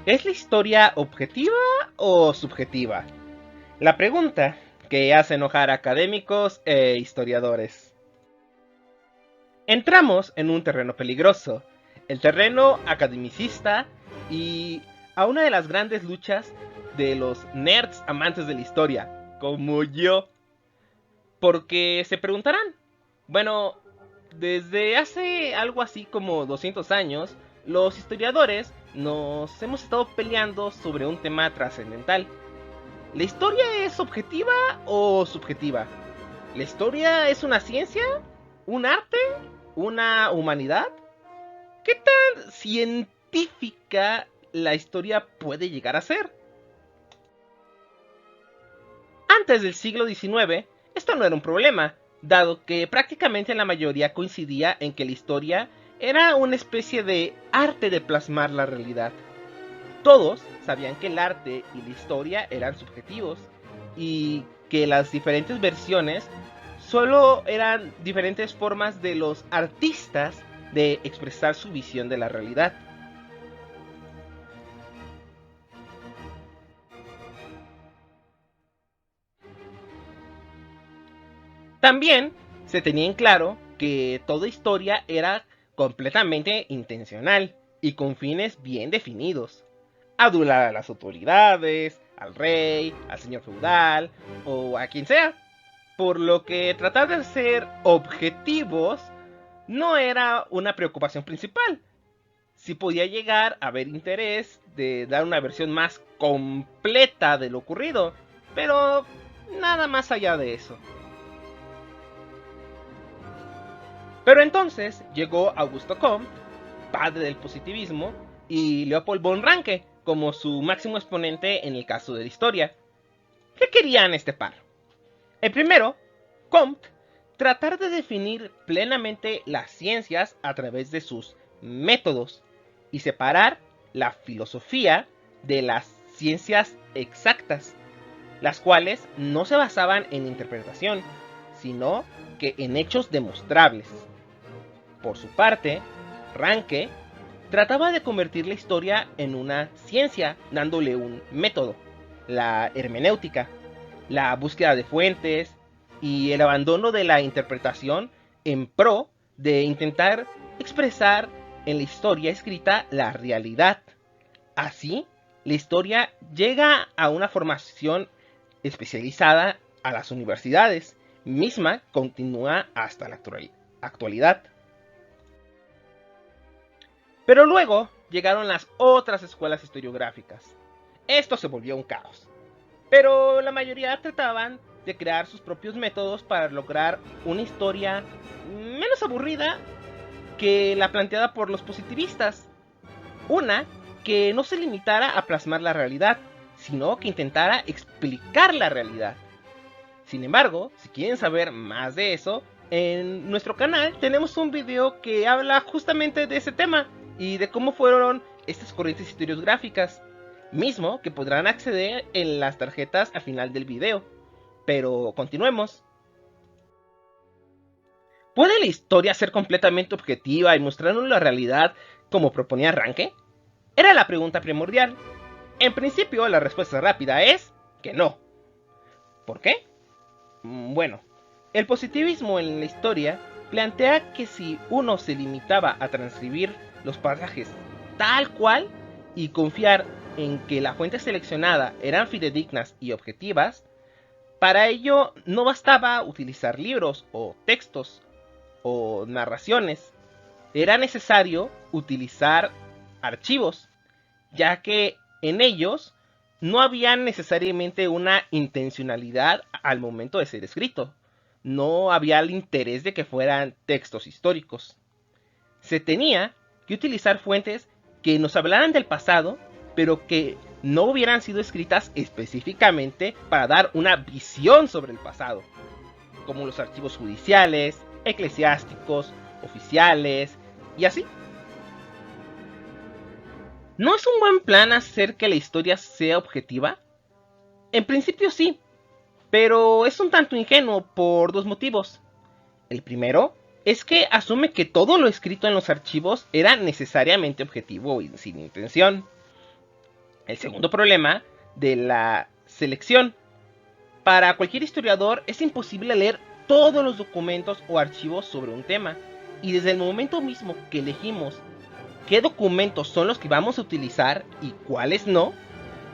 ¿Es la historia objetiva o subjetiva? La pregunta que hace enojar a académicos e historiadores. Entramos en un terreno peligroso, el terreno academicista y a una de las grandes luchas de los nerds amantes de la historia, como yo. Porque se preguntarán, bueno, desde hace algo así como 200 años, los historiadores nos hemos estado peleando sobre un tema trascendental. ¿La historia es objetiva o subjetiva? ¿La historia es una ciencia? ¿Un arte? ¿Una humanidad? ¿Qué tan científica la historia puede llegar a ser? Antes del siglo XIX, esto no era un problema, dado que prácticamente la mayoría coincidía en que la historia era una especie de arte de plasmar la realidad. Todos sabían que el arte y la historia eran subjetivos y que las diferentes versiones solo eran diferentes formas de los artistas de expresar su visión de la realidad. También se tenía en claro que toda historia era completamente intencional y con fines bien definidos. Adular a las autoridades, al rey, al señor feudal o a quien sea. Por lo que tratar de ser objetivos no era una preocupación principal. Sí podía llegar a haber interés de dar una versión más completa de lo ocurrido, pero nada más allá de eso. Pero entonces llegó Augusto Comte, padre del positivismo, y Leopold von Ranke como su máximo exponente en el caso de la historia. ¿Qué querían este par? El primero, Comte, tratar de definir plenamente las ciencias a través de sus métodos y separar la filosofía de las ciencias exactas, las cuales no se basaban en interpretación, sino que en hechos demostrables. Por su parte, Ranke trataba de convertir la historia en una ciencia, dándole un método, la hermenéutica, la búsqueda de fuentes y el abandono de la interpretación en pro de intentar expresar en la historia escrita la realidad. Así, la historia llega a una formación especializada a las universidades, misma continúa hasta la actualidad. Pero luego llegaron las otras escuelas historiográficas. Esto se volvió un caos. Pero la mayoría trataban de crear sus propios métodos para lograr una historia menos aburrida que la planteada por los positivistas. Una que no se limitara a plasmar la realidad, sino que intentara explicar la realidad. Sin embargo, si quieren saber más de eso, en nuestro canal tenemos un video que habla justamente de ese tema y de cómo fueron estas corrientes historiográficas, mismo que podrán acceder en las tarjetas al final del video. Pero continuemos. ¿Puede la historia ser completamente objetiva y mostrarnos la realidad como proponía Ranke? Era la pregunta primordial. En principio, la respuesta rápida es que no. ¿Por qué? Bueno, el positivismo en la historia plantea que si uno se limitaba a transcribir los pasajes tal cual y confiar en que la fuente seleccionada eran fidedignas y objetivas, para ello no bastaba utilizar libros o textos o narraciones, era necesario utilizar archivos, ya que en ellos no había necesariamente una intencionalidad al momento de ser escrito. No había el interés de que fueran textos históricos. Se tenía que utilizar fuentes que nos hablaran del pasado, pero que no hubieran sido escritas específicamente para dar una visión sobre el pasado, como los archivos judiciales, eclesiásticos, oficiales y así. ¿No es un buen plan hacer que la historia sea objetiva? En principio sí, pero es un tanto ingenuo por dos motivos. El primero es que asume que todo lo escrito en los archivos era necesariamente objetivo y sin intención. El segundo problema de la selección. Para cualquier historiador es imposible leer todos los documentos o archivos sobre un tema, y desde el momento mismo que elegimos qué documentos son los que vamos a utilizar y cuáles no,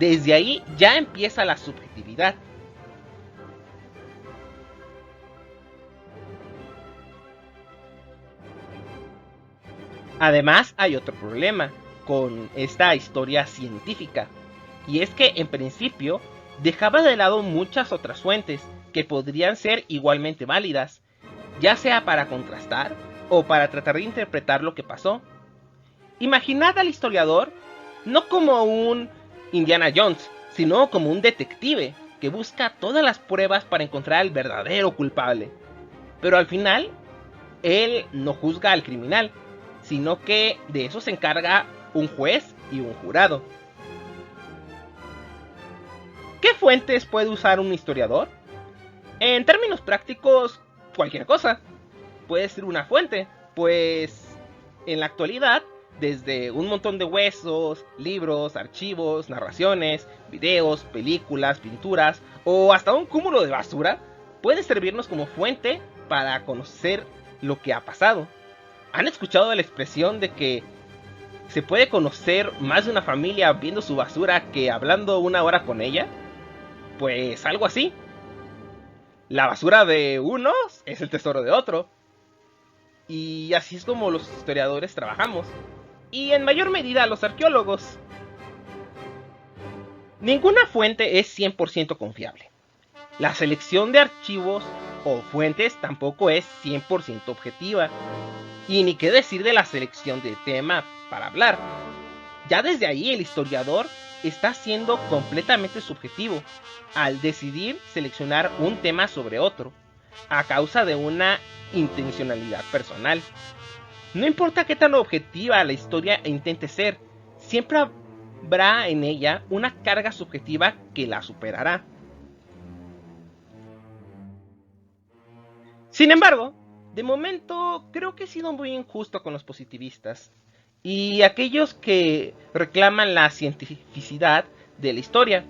desde ahí ya empieza la subjetividad. Además, hay otro problema con esta historia científica, y es que en principio dejaba de lado muchas otras fuentes que podrían ser igualmente válidas, ya sea para contrastar o para tratar de interpretar lo que pasó. Imaginad al historiador no como un Indiana Jones, sino como un detective que busca todas las pruebas para encontrar al verdadero culpable. Pero al final, él no juzga al criminal, sino que de eso se encarga un juez y un jurado. ¿Qué fuentes puede usar un historiador? En términos prácticos, cualquier cosa puede ser una fuente, pues en la actualidad, desde un montón de huesos, libros, archivos, narraciones, videos, películas, pinturas o hasta un cúmulo de basura, puede servirnos como fuente para conocer lo que ha pasado. ¿Han escuchado la expresión de que se puede conocer más de una familia viendo su basura que hablando una hora con ella? Pues algo así. La basura de unos es el tesoro de otro. Y así es como los historiadores trabajamos. Y en mayor medida los arqueólogos. Ninguna fuente es 100% confiable. La selección de archivos o fuentes tampoco es 100% objetiva. Y ni qué decir de la selección de tema para hablar. Ya desde ahí el historiador está siendo completamente subjetivo al decidir seleccionar un tema sobre otro, a causa de una intencionalidad personal. No importa qué tan objetiva la historia intente ser, siempre habrá en ella una carga subjetiva que la superará. Sin embargo, de momento creo que he sido muy injusto con los positivistas y aquellos que reclaman la cientificidad de la historia.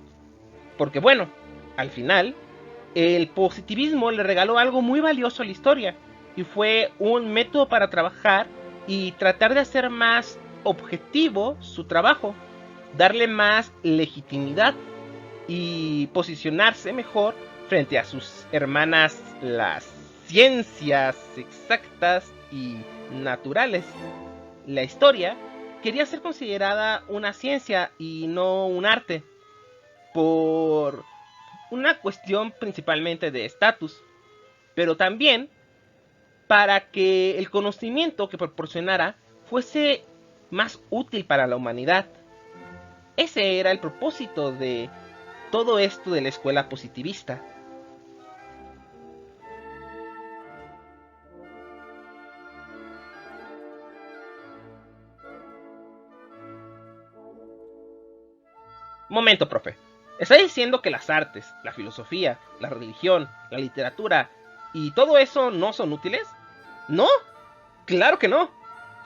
Porque bueno, al final, el positivismo le regaló algo muy valioso a la historia y fue un método para trabajar y tratar de hacer más objetivo su trabajo, darle más legitimidad y posicionarse mejor frente a sus hermanas las ciencias exactas y naturales. La historia quería ser considerada una ciencia y no un arte, por una cuestión principalmente de estatus, pero también para que el conocimiento que proporcionara fuese más útil para la humanidad. Ese era el propósito de todo esto de la escuela positivista. Momento, profe. ¿Está diciendo que las artes, la filosofía, la religión, la literatura y todo eso no son útiles? No, claro que no.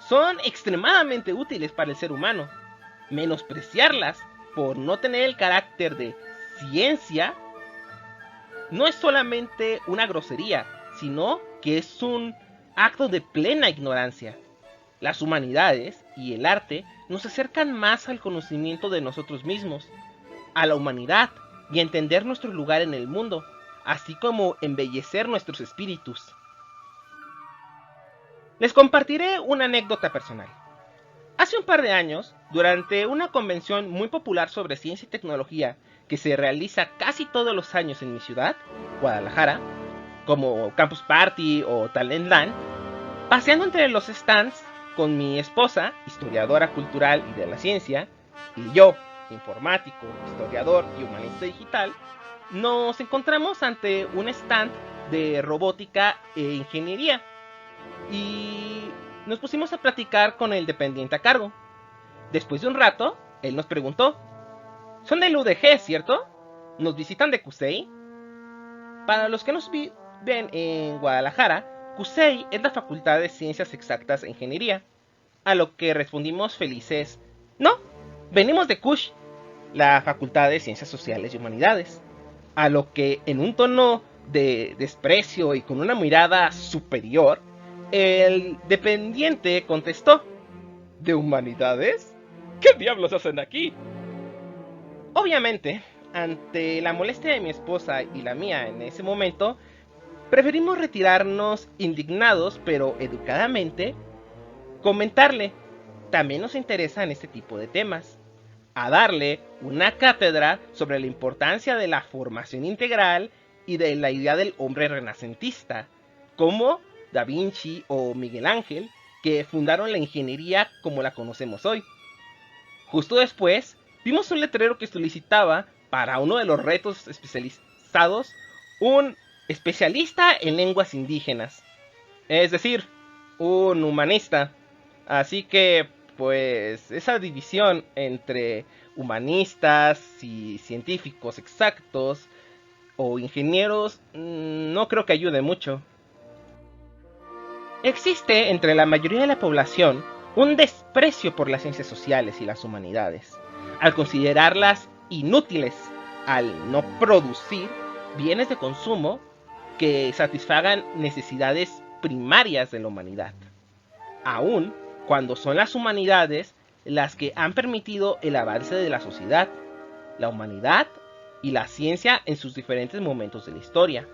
Son extremadamente útiles para el ser humano. Menospreciarlas por no tener el carácter de ciencia no es solamente una grosería, sino que es un acto de plena ignorancia. Las humanidades y el arte nos acercan más al conocimiento de nosotros mismos, a la humanidad y a entender nuestro lugar en el mundo, así como embellecer nuestros espíritus. Les compartiré una anécdota personal. Hace un par de años, durante una convención muy popular sobre ciencia y tecnología que se realiza casi todos los años en mi ciudad, Guadalajara, como Campus Party o Talentland, paseando entre los stands con mi esposa, historiadora cultural y de la ciencia, y yo, informático, historiador y humanista digital, nos encontramos ante un stand de robótica e ingeniería y nos pusimos a platicar con el dependiente a cargo. Después de un rato, él nos preguntó: son del UDG, ¿cierto? ¿Nos visitan de CUSEI? Para los que nos viven en Guadalajara, CUSEI es la Facultad de Ciencias Exactas e Ingeniería. A lo que respondimos felices: no, venimos de CUSH. la Facultad de Ciencias Sociales y Humanidades, a lo que en un tono de desprecio y con una mirada superior, el dependiente contestó: ¿De humanidades? ¿Qué diablos hacen aquí? Obviamente, ante la molestia de mi esposa y la mía en ese momento, preferimos retirarnos indignados, pero educadamente, comentarle: también nos interesan este tipo de temas, a darle una cátedra sobre la importancia de la formación integral y de la idea del hombre renacentista, como Da Vinci o Miguel Ángel, que fundaron la ingeniería como la conocemos hoy. Justo después, vimos un letrero que solicitaba para uno de los retos especializados un especialista en lenguas indígenas, es decir, un humanista. Así que, pues, esa división entre humanistas y científicos exactos o ingenieros no creo que ayude mucho. Existe entre la mayoría de la población un desprecio por las ciencias sociales y las humanidades, al considerarlas inútiles, al no producir bienes de consumo que satisfagan necesidades primarias de la humanidad, aun cuando son las humanidades las que han permitido el avance de la sociedad, la humanidad y la ciencia en sus diferentes momentos de la historia.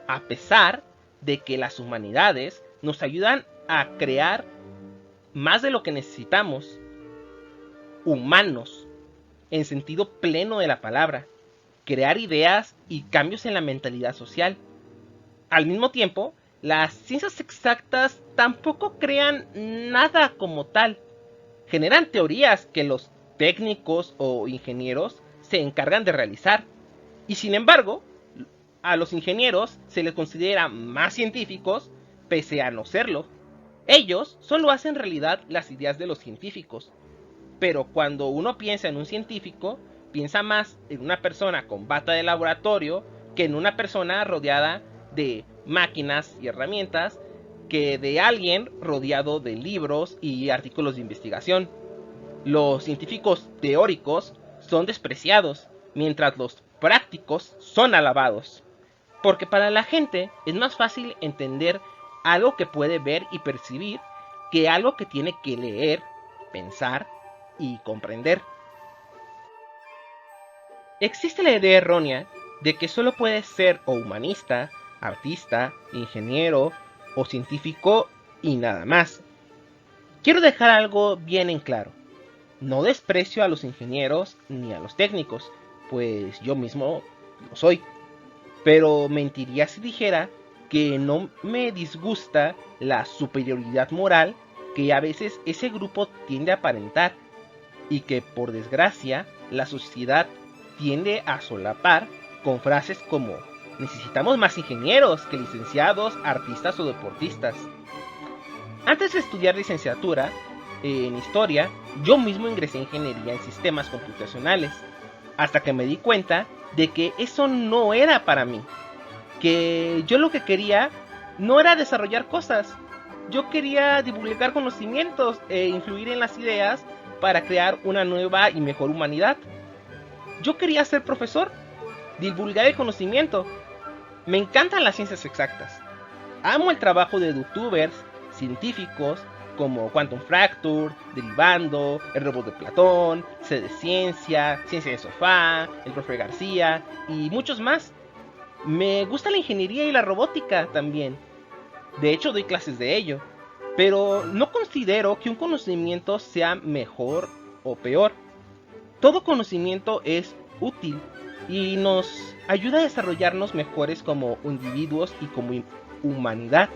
A pesar de que las humanidades nos ayudan a crear más de lo que necesitamos, humanos, en sentido pleno de la palabra, crear ideas y cambios en la mentalidad social. Al mismo tiempo, las ciencias exactas tampoco crean nada como tal. Generan teorías que los técnicos o ingenieros se encargan de realizar. Y sin embargo, a los ingenieros se les considera más científicos pese a no serlo. Ellos solo hacen realidad las ideas de los científicos. Pero cuando uno piensa en un científico, piensa más en una persona con bata de laboratorio que en una persona rodeada de máquinas y herramientas, que de alguien rodeado de libros y artículos de investigación. Los científicos teóricos son despreciados, mientras los prácticos son alabados. Porque para la gente es más fácil entender algo que puede ver y percibir que algo que tiene que leer, pensar y comprender. Existe la idea errónea de que solo puedes ser o humanista, artista, ingeniero o científico y nada más. Quiero dejar algo bien en claro. No desprecio a los ingenieros ni a los técnicos, pues yo mismo lo soy. Pero mentiría si dijera que no me disgusta la superioridad moral que a veces ese grupo tiende a aparentar, y que por desgracia la sociedad tiende a solapar con frases como: necesitamos más ingenieros que licenciados, artistas o deportistas. Antes de estudiar licenciatura en historia, yo mismo ingresé a ingeniería en sistemas computacionales, hasta que me di cuenta de que eso no era para mí, que yo lo que quería no era desarrollar cosas, yo quería divulgar conocimientos e influir en las ideas para crear una nueva y mejor humanidad. Yo quería ser profesor, divulgar el conocimiento. Me encantan las ciencias exactas. Amo el trabajo de youtubers, científicos como Quantum Fracture, Derivando, El Robot de Platón, C de Ciencia, Ciencia de Sofá, El Profe García y muchos más. Me gusta la ingeniería y la robótica también. De hecho, doy clases de ello. Pero no considero que un conocimiento sea mejor o peor. Todo conocimiento es útil y nos ayuda a desarrollarnos mejores como individuos y como humanidad.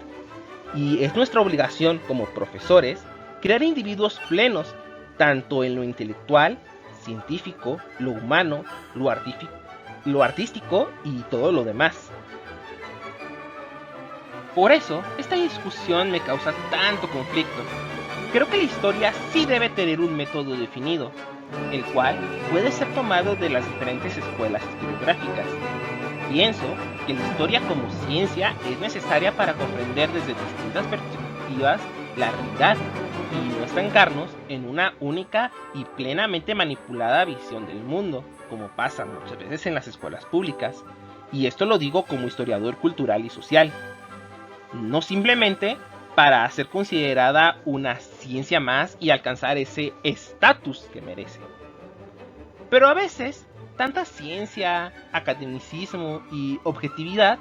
Y es nuestra obligación como profesores crear individuos plenos, tanto en lo intelectual, científico, lo humano, lo artístico y todo lo demás. Por eso, esta discusión me causa tanto conflicto. Creo que la historia sí debe tener un método definido, el cual puede ser tomado de las diferentes escuelas historiográficas. Pienso que la historia como ciencia es necesaria para comprender desde distintas perspectivas la realidad y no estancarnos en una única y plenamente manipulada visión del mundo, como pasa muchas veces en las escuelas públicas. Y esto lo digo como historiador cultural y social, no simplemente para ser considerada una ciencia más y alcanzar ese estatus que merece. Pero a veces, tanta ciencia, academicismo y objetividad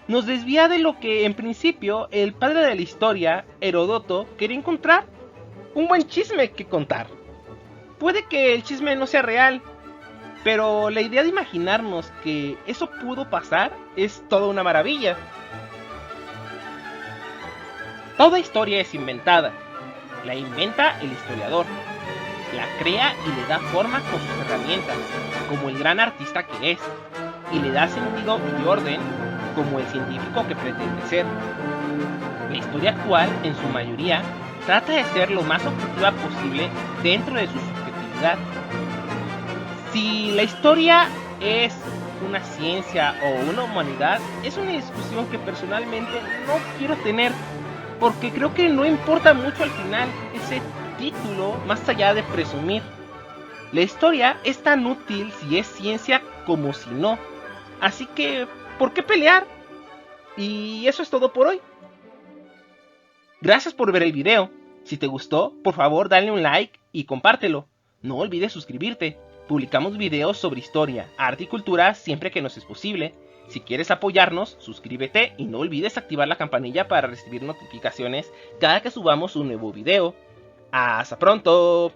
nos desvía de lo que en principio el padre de la historia, Heródoto, quería encontrar: un buen chisme que contar. Puede que el chisme no sea real, pero la idea de imaginarnos que eso pudo pasar es toda una maravilla. Toda historia es inventada. La inventa el historiador. La crea y le da forma con sus herramientas, como el gran artista que es. Y le da sentido y orden, como el científico que pretende ser. La historia actual, en su mayoría, trata de ser lo más objetiva posible dentro de su subjetividad. Si la historia es una ciencia o una humanidad, es una discusión que personalmente no quiero tener, porque creo que no importa mucho al final ese título más allá de presumir. La historia es tan útil si es ciencia como si no. Así que, ¿por qué pelear? Y eso es todo por hoy. Gracias por ver el video. Si te gustó, por favor dale un like y compártelo. No olvides suscribirte. Publicamos videos sobre historia, arte y cultura siempre que nos es posible. Si quieres apoyarnos, suscríbete y no olvides activar la campanilla para recibir notificaciones cada que subamos un nuevo video. ¡Hasta pronto!